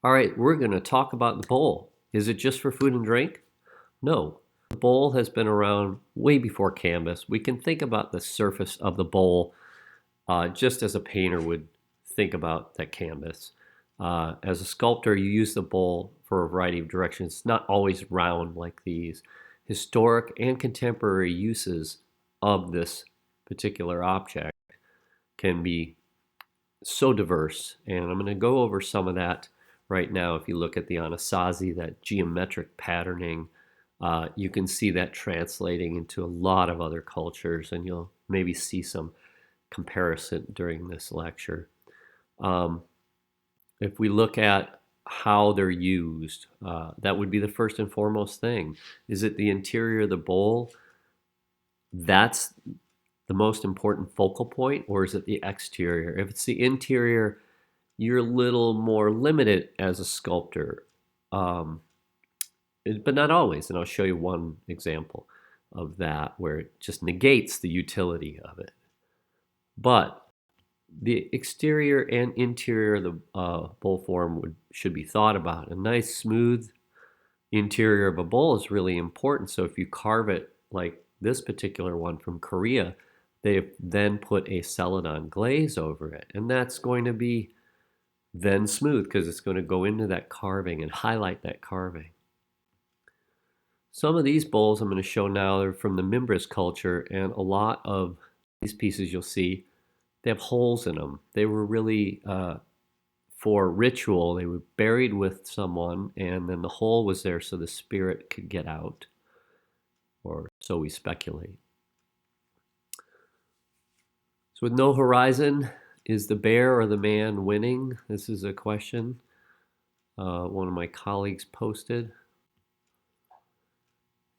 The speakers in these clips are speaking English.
All right, we're going to talk about the bowl. Is it just for food and drink? No. The bowl has been around way before canvas. We can think about the surface of the bowl just as a painter would think about that canvas. As a sculptor, you use the bowl for a variety of directions. It's not always round like these. Historic and contemporary uses of this particular object can be so diverse, and I'm going to go over some of that right now. If you look at the Anasazi, that geometric patterning, you can see that translating into a lot of other cultures, and you'll maybe see some comparison during this lecture. If we look at how they're used, that would be the first and foremost thing. Is it the interior of the bowl? That's the most important focal point, or is it the exterior? If it's the interior, you're a little more limited as a sculptor, but not always. And I'll show you one example of that where it just negates the utility of it. But the exterior and interior of the bowl form should be thought about. A nice smooth interior of a bowl is really important. So if you carve it like this particular one from Korea, they've then put a celadon glaze over it, and that's going to be then smooth because it's going to go into that carving and highlight that carving. Some of these bowls I'm going to show now are from the Mimbres culture, and a lot of these pieces you'll see, they have holes in them. They were really for ritual. They were buried with someone, and then the hole was there so the spirit could get out, or so we speculate. So with no horizon, is the bear or the man winning? This is a question one of my colleagues posted.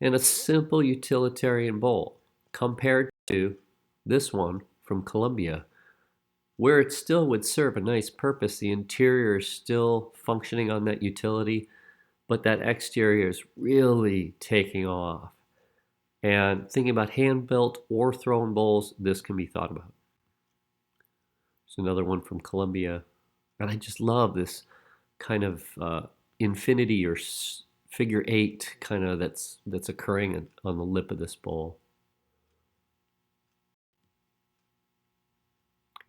And a simple utilitarian bowl compared to this one from Colombia, where it still would serve a nice purpose. The interior is still functioning on that utility, but that exterior is really taking off. And thinking about hand-built or thrown bowls, this can be thought about. There's another one from Colombia, and I just love this kind of infinity or figure eight kind of that's occurring on the lip of this bowl.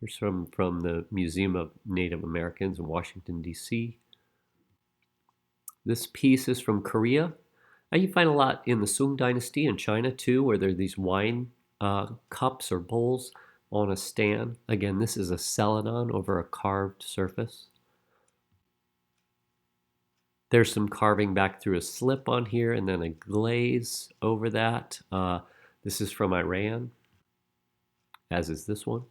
Here's from the Museum of Native Americans in Washington, D.C. This piece is from Korea. And you find a lot in the Sung Dynasty in China too, where there are these wine cups or bowls on a stand. Again, this is a celadon over a carved surface. There's some carving back through a slip on here and then a glaze over that. This is from Iran, as is this one.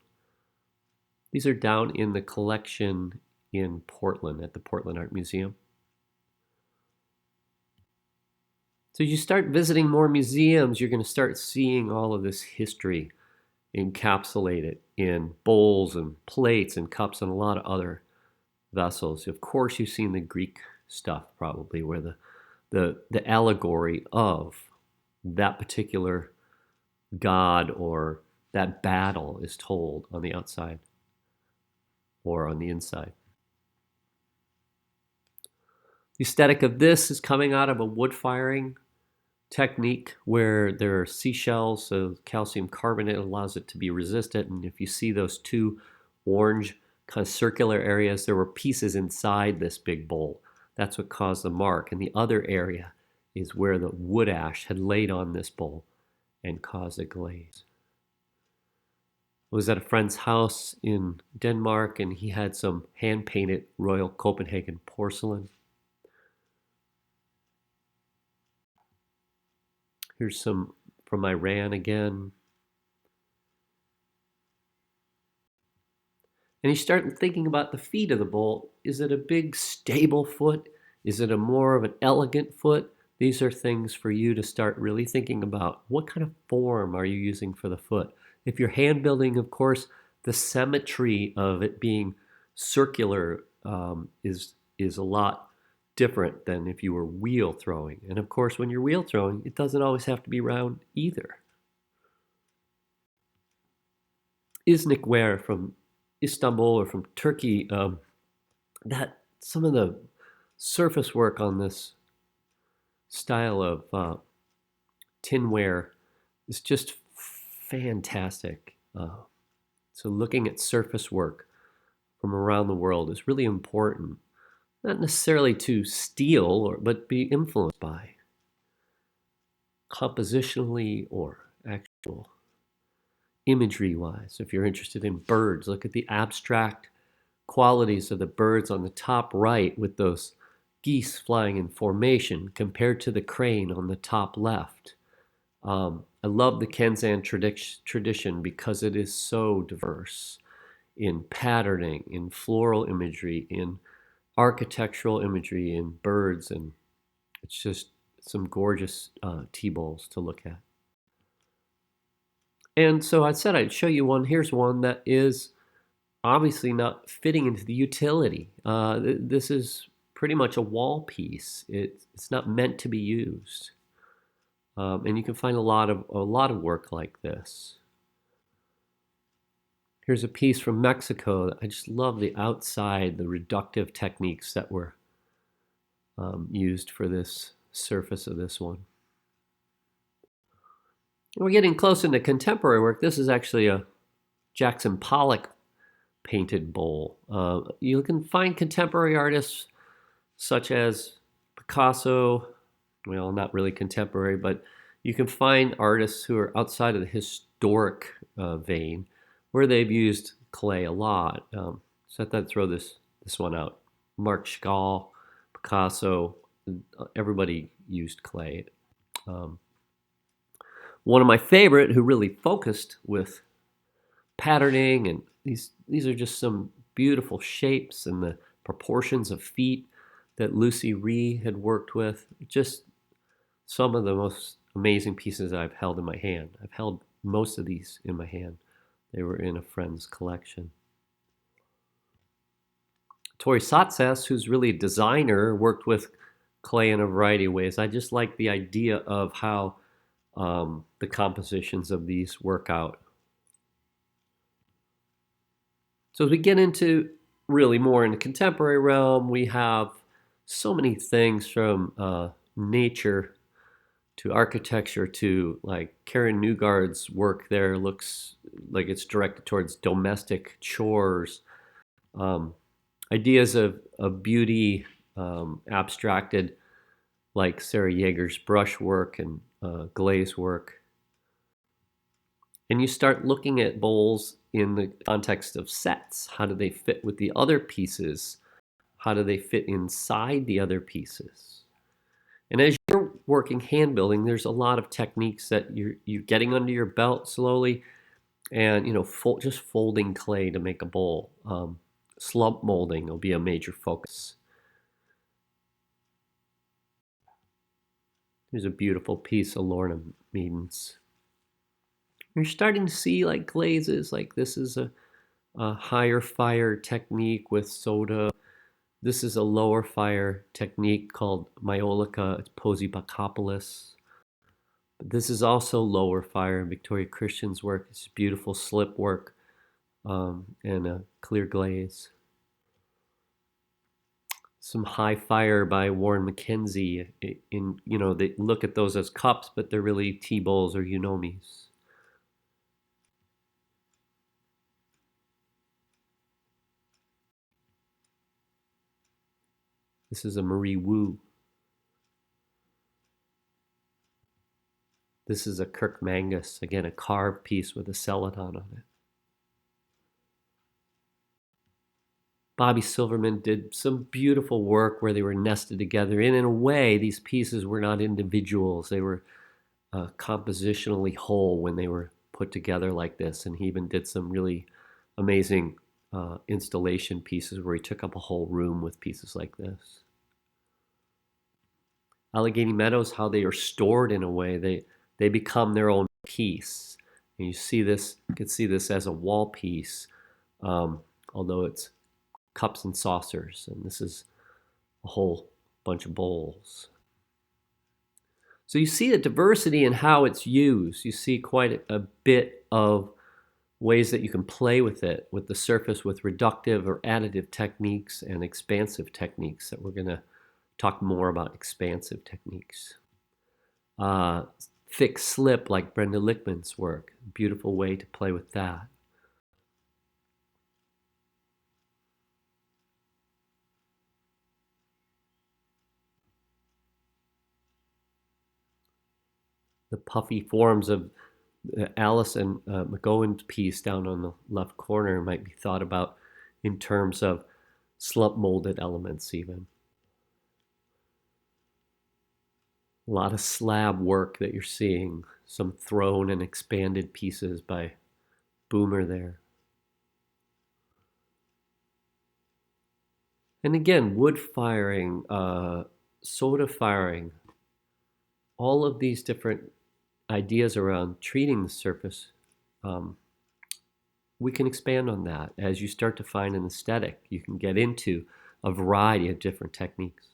These are down in the collection in Portland at the Portland Art Museum. So you start visiting more museums, you're going to start seeing all of this history encapsulated in bowls and plates and cups and a lot of other vessels. Of course, you've seen the Greek stuff probably, where the allegory of that particular god or that battle is told on the outside or on the inside. The aesthetic of this is coming out of a wood firing technique where there are seashells, so calcium carbonate allows it to be resistant. And if you see those two orange kind of circular areas, there were pieces inside this big bowl. That's what caused the mark. And the other area is where the wood ash had laid on this bowl and caused a glaze. I was at a friend's house in Denmark, and he had some hand-painted Royal Copenhagen porcelain. Here's some from Iran again. And you start thinking about the feet of the bowl. Is it a big stable foot? Is it a more of an elegant foot? These are things for you to start really thinking about. What kind of form are you using for the foot? If you're hand building, of course, the symmetry of it being circular is a lot different than if you were wheel throwing. And of course, when you're wheel throwing, it doesn't always have to be round either. Iznikware from Istanbul or from Turkey, that some of the surface work on this style of tinware is just fantastic. So looking at surface work from around the world is really important, not necessarily to steal, but be influenced by, compositionally or actual imagery-wise. If you're interested in birds, look at the abstract qualities of the birds on the top right with those geese flying in formation compared to the crane on the top left. I love the Kenzan tradition because it is so diverse in patterning, in floral imagery, in architectural imagery, in birds, and it's just some gorgeous tea bowls to look at. And so I said I'd show you one. Here's one that is obviously not fitting into the utility. This is pretty much a wall piece. It's not meant to be used. And you can find a lot of work like this. Here's a piece from Mexico. I just love the outside, the reductive techniques that were used for this surface of this one. And we're getting close into contemporary work. This is actually a Jackson Pollock painted bowl. You can find contemporary artists such as Picasso, well, not really contemporary, but you can find artists who are outside of the historic vein where they've used clay a lot. So I thought I'd throw this one out. Marc Chagall, Picasso, everybody used clay. One of my favorite who really focused with patterning, and these are just some beautiful shapes and the proportions of feet that Lucy Rhee had worked with. Just some of the most amazing pieces I've held in my hand. I've held most of these in my hand. They were in a friend's collection. Tori Satsas, who's really a designer, worked with clay in a variety of ways. I just like the idea of how the compositions of these work out. So as we get into really more in the contemporary realm, we have so many things from nature to architecture to, like, Karen Newgard's work there looks like it's directed towards domestic chores. Ideas of beauty abstracted, like Sarah Yeager's brushwork and glaze work. And you start looking at bowls in the context of sets. How do they fit with the other pieces? How do they fit inside the other pieces? And as you're working hand building, there's a lot of techniques that you're getting under your belt slowly, and just folding clay to make a bowl. Slump molding will be a major focus. There's a beautiful piece of Lorna Meaden's. You're starting to see like glazes, like this is a higher fire technique with soda. This is a lower fire technique called Maiolica. It's Posibacopoulos. But this is also lower fire. Victoria Christian's work. It's beautiful slip work and a clear glaze. Some high fire by Warren Mackenzie. They look at those as cups, but they're really tea bowls or unomis. This is a Marie Wu. This is a Kirk Magnus, again, a carved piece with a celadon on it. Bobby Silverman did some beautiful work where they were nested together. And in a way, these pieces were not individuals. They were compositionally whole when they were put together like this. And he even did some really amazing installation pieces where he took up a whole room with pieces like this. Allegheny Meadows, how they are stored in a way. They become their own piece. And you can see this as a wall piece, although it's cups and saucers, and this is a whole bunch of bowls. So you see the diversity in how it's used. You see quite a bit of ways that you can play with it, with the surface, with reductive or additive techniques and expansive techniques that we're going to talk more about expansive techniques. Thick slip like Brenda Lichtman's work, beautiful way to play with that. The puffy forms of Alison McGowan's piece down on the left corner might be thought about in terms of slump molded elements even. A lot of slab work that you're seeing, some thrown and expanded pieces by Boomer there. And again, wood firing, soda firing, all of these different ideas around treating the surface, we can expand on that. As you start to find an aesthetic, you can get into a variety of different techniques.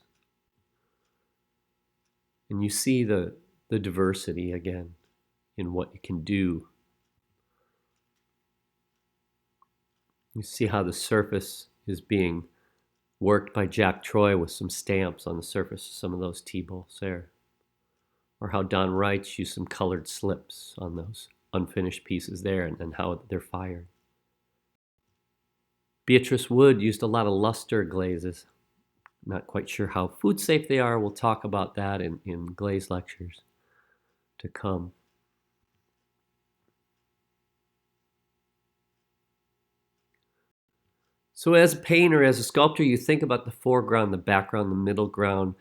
And you see the diversity again in what you can do. You see how the surface is being worked by Jack Troy with some stamps on the surface of some of those T-bolts there. Or how Don Wright used some colored slips on those unfinished pieces there and how they're fired. Beatrice Wood used a lot of luster glazes. Not quite sure how food safe they are. We'll talk about that in glaze lectures to come. So as a painter, as a sculptor, you think about the foreground, the background, the middle ground.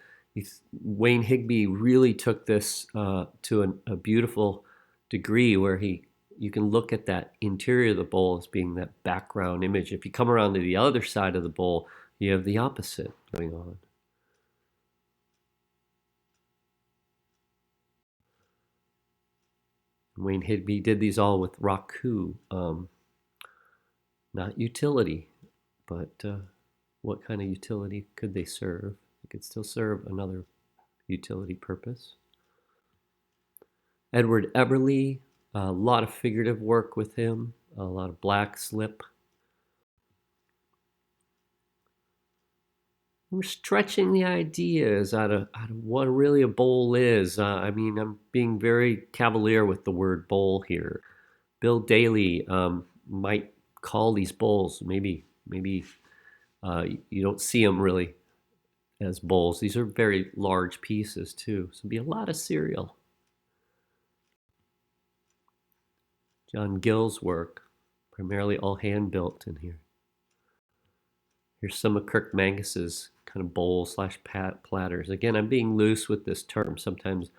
Wayne Higby really took this to a beautiful degree where you can look at that interior of the bowl as being that background image. If you come around to the other side of the bowl, you have the opposite going on. Wayne Higby did these all with raku, not utility, but what kind of utility could they serve? They could still serve another utility purpose. Edward Eberly, a lot of figurative work with him, a lot of black slip. We're stretching the ideas out of what really a bowl is. I mean, I'm being very cavalier with the word bowl here. Bill Daly might call these bowls, maybe you don't see them really as bowls. These are very large pieces too, so it'd be a lot of cereal. John Gill's work, primarily all hand-built in here. Here's some of Kirk Magnus's kind of bowl/platters. Again, I'm being loose with this term. Sometimes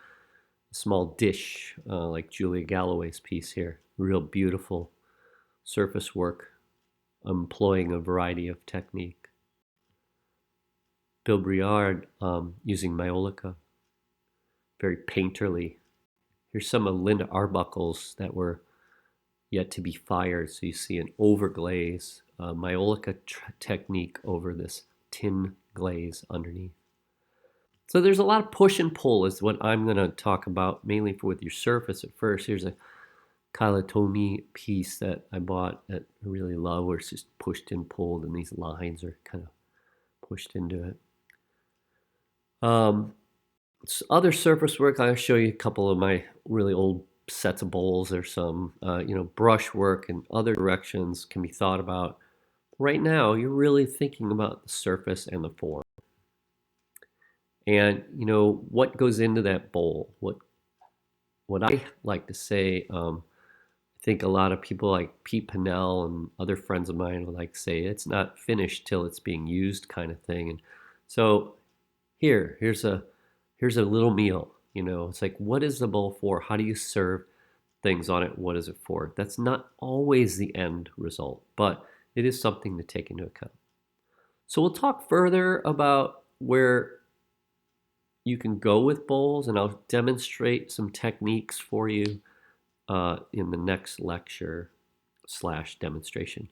a small dish, like Julia Galloway's piece here. Real beautiful surface work, employing a variety of technique. Bill Briard using Maiolica, very painterly. Here's some of Linda Arbuckle's that were yet to be fired. So you see an overglaze, Maiolica technique over this tin glaze underneath. So there's a lot of push and pull is what I'm going to talk about, mainly with your surface at first. Here's a Kyla Tomi piece that I bought that I really love, where it's just pushed and pulled, and these lines are kind of pushed into it. Other surface work, I'll show you a couple of my really old sets of bowls. There's some, brush work and other directions can be thought about. Right now, you're really thinking about the surface and the form. And, what goes into that bowl. What I like to say, I think a lot of people like Pete Pinnell and other friends of mine would like to say it's not finished till it's being used kind of thing. And so here's a little meal. It's like, what is the bowl for? How do you serve things on it? What is it for? That's not always the end result, but it is something to take into account. So we'll talk further about where you can go with bowls, and I'll demonstrate some techniques for you in the next lecture/demonstration.